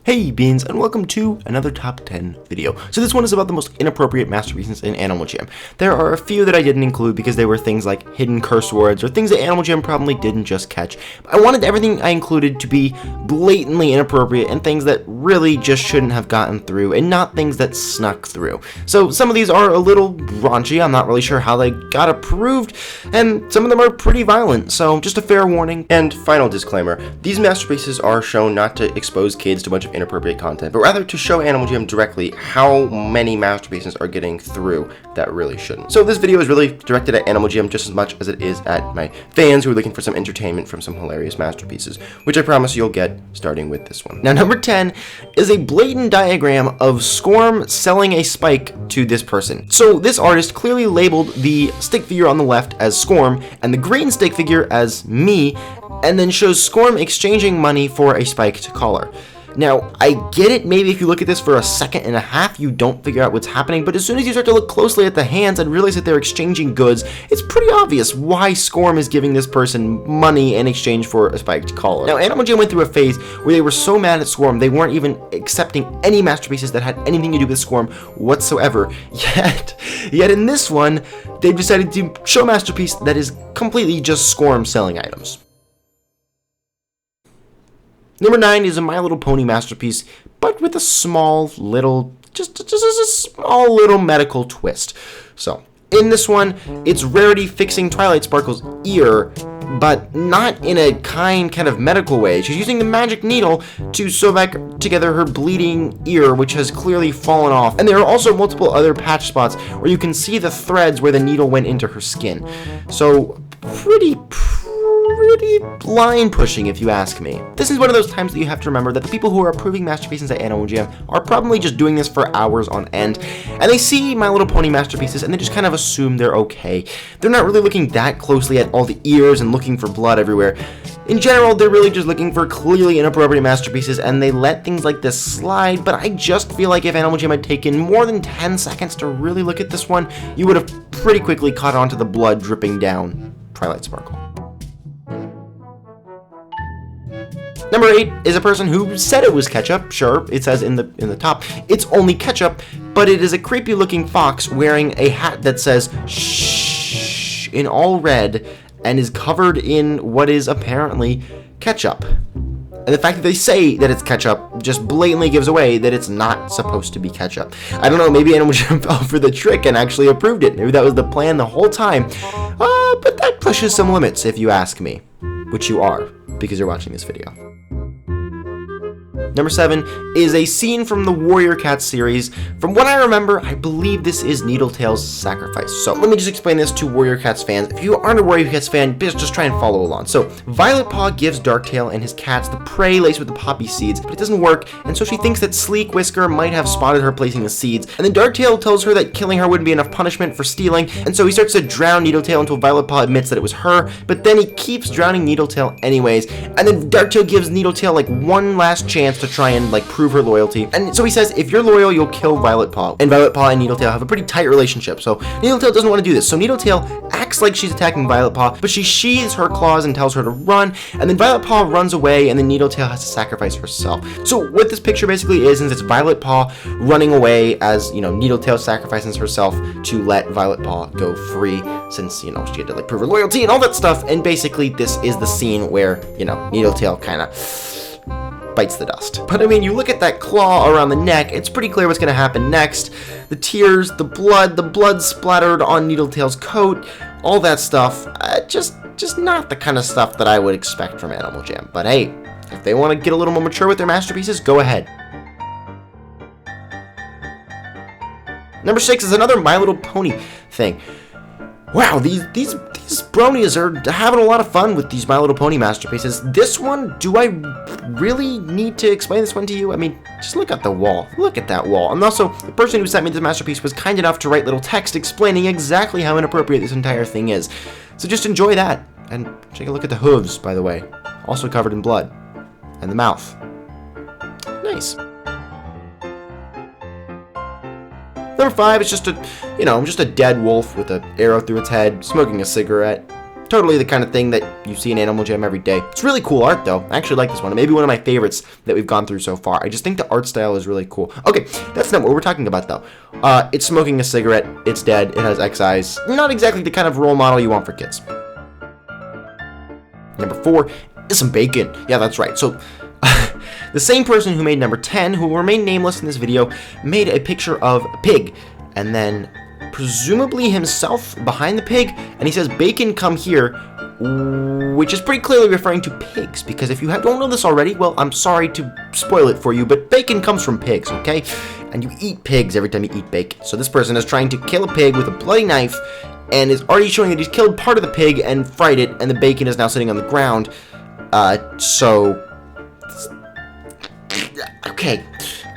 Hey Beans, and welcome to another top 10 video. So this one is about the most inappropriate masterpieces in Animal Jam. There are a few that I didn't include because they were things like hidden curse words or things that Animal Jam probably didn't just catch. I wanted everything I included to be blatantly inappropriate and things that really just shouldn't have gotten through and not things that snuck through. So some of these are a little raunchy, I'm not really sure how they got approved, and some of them are pretty violent, so just a fair warning. And final disclaimer, these masterpieces are shown not to expose kids to a bunch of inappropriate content, but rather to show Animal Jam directly how many masterpieces are getting through that really shouldn't. So this video is really directed at Animal Jam just as much as it is at my fans who are looking for some entertainment from some hilarious masterpieces, which I promise you'll get starting with this one. Now number 10 is a blatant diagram of Scorm selling a spike to this person. So this artist clearly labeled the stick figure on the left as Scorm and the green stick figure as me, and then shows Scorm exchanging money for a spiked collar. Now, I get it, maybe if you look at this for a second and a half, you don't figure out what's happening, but as soon as you start to look closely at the hands and realize that they're exchanging goods, it's pretty obvious why Scorm is giving this person money in exchange for a spiked collar. Now, Animal Jam went through a phase where they were so mad at Scorm, they weren't even accepting any masterpieces that had anything to do with Scorm whatsoever, yet in this one, they've decided to show a masterpiece that is completely just Scorm selling items. Number 9 is a My Little Pony masterpiece, but with a small little, just a small little medical twist. So, in this one, it's Rarity fixing Twilight Sparkle's ear, but not in a kind of medical way. She's using the magic needle to sew back together her bleeding ear, which has clearly fallen off. And there are also multiple other patch spots where you can see the threads where the needle went into her skin. So, pretty line pushing if you ask me. This is one of those times that you have to remember that the people who are approving masterpieces at Animal Jam are probably just doing this for hours on end, and they see My Little Pony masterpieces and they just kind of assume they're okay. They're not really looking that closely at all the ears and looking for blood everywhere. In general, they're really just looking for clearly inappropriate masterpieces, and they let things like this slide, but I just feel like if Animal Jam had taken more than 10 seconds to really look at this one, you would have pretty quickly caught on to the blood dripping down Twilight Sparkle. Number 8 is a person who said it was ketchup. Sure, it says in the top, it's only ketchup, but it is a creepy looking fox wearing a hat that says shh in all red and is covered in what is apparently ketchup. And the fact that they say that it's ketchup just blatantly gives away that it's not supposed to be ketchup. I don't know, maybe Animal Jam fell for the trick and actually approved it. Maybe that was the plan the whole time. But that pushes some limits if you ask me, which you are because you're watching this video. Number 7 is a scene from the Warrior Cats series. From what I remember, I believe this is Needletail's sacrifice. So let me just explain this to Warrior Cats fans. If you aren't a Warrior Cats fan, just try and follow along. So Violet Paw gives Darktail and his cats the prey laced with the poppy seeds, but it doesn't work, and so she thinks that Sleek Whisker might have spotted her placing the seeds. And then Darktail tells her that killing her wouldn't be enough punishment for stealing, and so he starts to drown Needletail until Violet Paw admits that it was her, but then he keeps drowning Needletail anyways. And then Darktail gives Needletail like one last chance to try and prove her loyalty, and so he says if you're loyal you'll kill Violet Paw, and Violet Paw and Needletail have a pretty tight relationship, so Needletail doesn't want to do this. So Needletail acts like she's attacking Violet Paw, but she sheathes her claws and tells her to run, and then Violet Paw runs away, and then Needletail has to sacrifice herself. So what this picture basically is it's Violet Paw running away as, Needletail sacrifices herself to let Violet Paw go free, since, she had to prove her loyalty and all that stuff, and basically this is the scene where, Needletail kind of bites the dust. But I mean, you look at that claw around the neck, it's pretty clear what's going to happen next. The tears, the blood splattered on Needletail's coat, all that stuff, just not the kind of stuff that I would expect from Animal Jam. But hey, if they want to get a little more mature with their masterpieces, go ahead. Number 6 is another My Little Pony thing. Wow, these bronies are having a lot of fun with these My Little Pony masterpieces. This one, do I really need to explain this one to you? I mean, just look at the wall. Look at that wall. And also, the person who sent me this masterpiece was kind enough to write little text explaining exactly how inappropriate this entire thing is. So just enjoy that. And take a look at the hooves, by the way. Also covered in blood. And the mouth. Nice. Number 5 is just a dead wolf with an arrow through its head, smoking a cigarette. totally the kind of thing that you see in Animal Jam every day. It's really cool art, though. I actually like this one. It may be one of my favorites that we've gone through so far. I just think the art style is really cool. Okay, that's not what we're talking about, though. It's smoking a cigarette. It's dead. It has X eyes. Not exactly the kind of role model you want for kids. Number 4 is some bacon. Yeah, that's right. So, the same person who made number 10, who will remain nameless in this video, made a picture of a pig, and then presumably himself behind the pig, and he says, "Bacon, come here," which is pretty clearly referring to pigs, because if you don't know this already, well, I'm sorry to spoil it for you, but bacon comes from pigs, okay? And you eat pigs every time you eat bacon. So this person is trying to kill a pig with a bloody knife, and is already showing that he's killed part of the pig and fried it, and the bacon is now sitting on the ground.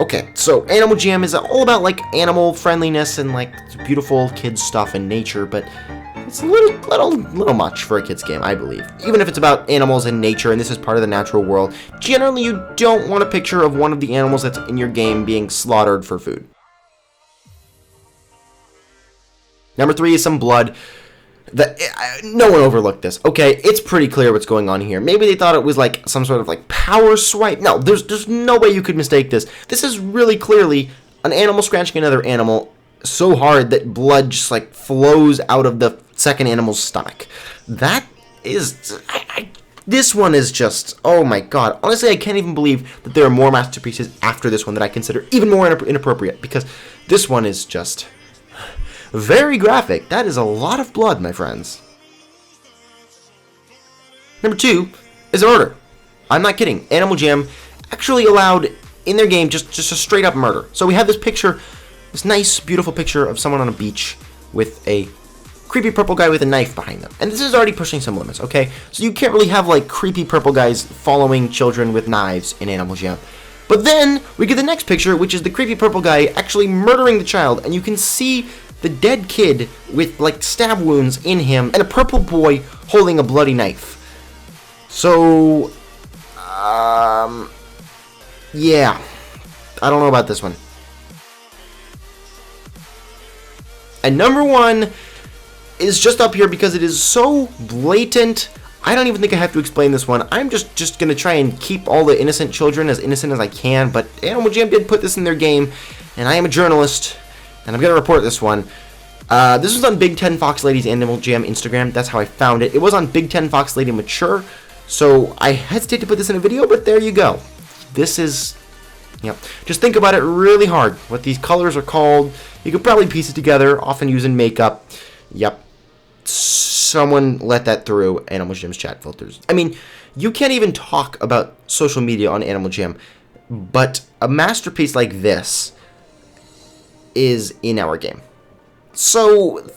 Okay, so Animal Jam is all about, like, animal friendliness and, like, beautiful kids stuff and nature, but it's a little much for a kid's game, I believe. Even if it's about animals and nature, and this is part of the natural world, generally you don't want a picture of one of the animals that's in your game being slaughtered for food. Number 3 is some blood. No one overlooked this. Okay, it's pretty clear what's going on here. Maybe they thought it was like some sort of like power swipe. No, there's no way you could mistake this. This is really clearly an animal scratching another animal so hard that blood just like flows out of the second animal's stomach. That is... this one is just... oh my god. Honestly, I can't even believe that there are more masterpieces after this one that I consider even more inappropriate, because this one is just... very graphic. That is a lot of blood, my friends. Number 2 is a murder. I'm not kidding. Animal Jam actually allowed in their game just a straight up murder. So we have this picture, this nice, beautiful picture of someone on a beach with a creepy purple guy with a knife behind them. And this is already pushing some limits, okay? So you can't really have like creepy purple guys following children with knives in Animal Jam. But then we get the next picture, which is the creepy purple guy actually murdering the child, and you can see the dead kid with like stab wounds in him and a purple boy holding a bloody knife. So, yeah, I don't know about this one. And number 1 is just up here because it is so blatant. I don't even think I have to explain this one. I'm just gonna try and keep all the innocent children as innocent as I can, but Animal Jam did put this in their game, and I am a journalist, and I'm going to report this one. This was on Big 10 Fox Lady's Animal Jam Instagram. That's how I found it. It was on Big 10 Fox Lady Mature, so I hesitate to put this in a video, but there you go. This is... yep. Just think about it really hard. What these colors are called. You could probably piece it together, often using makeup. Yep. Someone let that through Animal Jam's chat filters. I mean, you can't even talk about social media on Animal Jam, but a masterpiece like this is in our game. So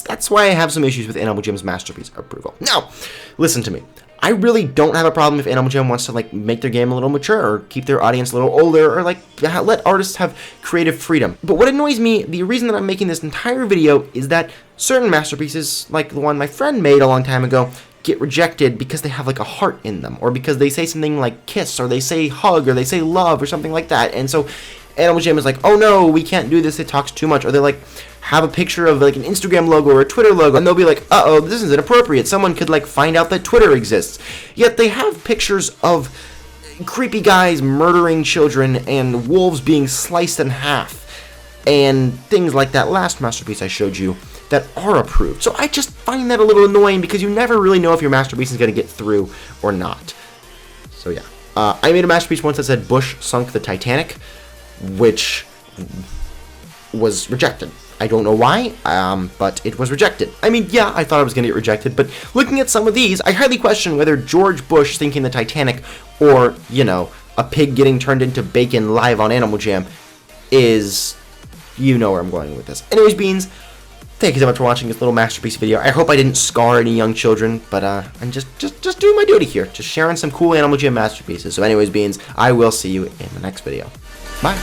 that's why I have some issues with Animal Jam's masterpiece approval. Now, listen to me. I really don't have a problem if Animal Jam wants to like make their game a little mature or keep their audience a little older or like let artists have creative freedom. But what annoys me, the reason that I'm making this entire video is that certain masterpieces, like the one my friend made a long time ago, get rejected because they have like a heart in them, or because they say something like kiss, or they say hug, or they say love, or something like that. And so Animal Jam is like, oh no, we can't do this, it talks too much. Or they like have a picture of like an Instagram logo or a Twitter logo, and they'll be like, uh-oh, this is inappropriate. Someone could like find out that Twitter exists. Yet they have pictures of creepy guys murdering children and wolves being sliced in half and things like that last masterpiece I showed you that are approved. So I just find that a little annoying because you never really know if your masterpiece is going to get through or not. So yeah. I made a masterpiece once that said Bush sunk the Titanic, which was rejected. I don't know why, but it was rejected. I mean, yeah, I thought it was going to get rejected, but looking at some of these, I highly question whether George Bush sinking the Titanic or, you know, a pig getting turned into bacon live on Animal Jam is... you know where I'm going with this. Anyways, Beans, thank you so much for watching this little masterpiece video. I hope I didn't scar any young children, but I'm just doing my duty here, just sharing some cool Animal Jam masterpieces. So anyways, Beans, I will see you in the next video. Bye.